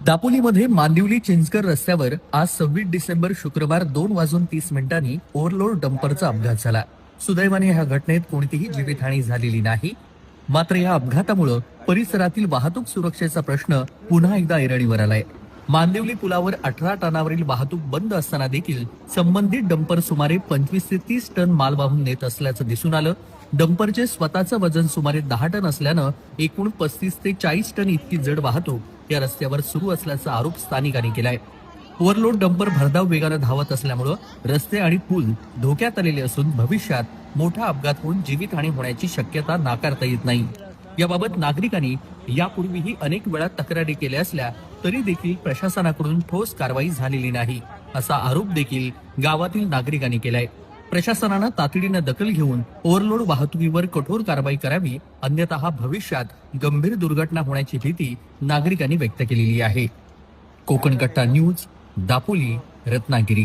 दापोलीमध्ये मांदिवली चिंचकर रस्त्यावर आज 26 डिसेंबर शुक्रवार 2:30 ओव्हरलोड डंपरचा अपघात झाला। सुदैवाने ह्या घटनेत कोणतीही जीवितहानी झालेली नाही। मात्र या अपघातामुळे परिसरातील वाहतूक सुरक्षेचा प्रश्न पुन्हा एकदा ऐरणीवर आलाय। मांदिवली पुलावर 18 टनावरील वाहतूक बंद असताना देखील संबंधित डंपर सुमारे 25 ते 30 टन माल वाहून नेत असल्याचं दिसून आलं। डंपरचे स्वतःचं वजन सुमारे 10 टन असल्यानं एकूण 35 ते 40 टन इतकी जड वाहतूक या रस्त्यावर सुरू असल्याचा आरोप स्थानिकांनी केलाय। ओव्हरलोड डंपर भरधाव वेगानं धावत असल्यामुळे रस्ते आणि पूल धोक्यात आलेले असून भविष्यात मोठा अपघात होऊन जीवितहानी होण्याची शक्यता नाकारता येत नाही। याबाबत नागरिकांनी यापूर्वीही अनेक वेळा तक्रारी केल्या असल्या तरी देखील प्रशासनाकडून ठोस कारवाई झालेली नाही, असा आरोप देखील गावातील नागरिकांनी केलाय। प्रशासनानं तातडीनं दखल घेऊन ओव्हरलोड वाहतुकीवर कठोर कारवाई करावी, अन्यथा भविष्यात गंभीर दुर्घटना होण्याची भीती नागरिकांनी व्यक्त केलेली आहे। कोकण कट्टा न्यूज, दापोली, रत्नागिरी।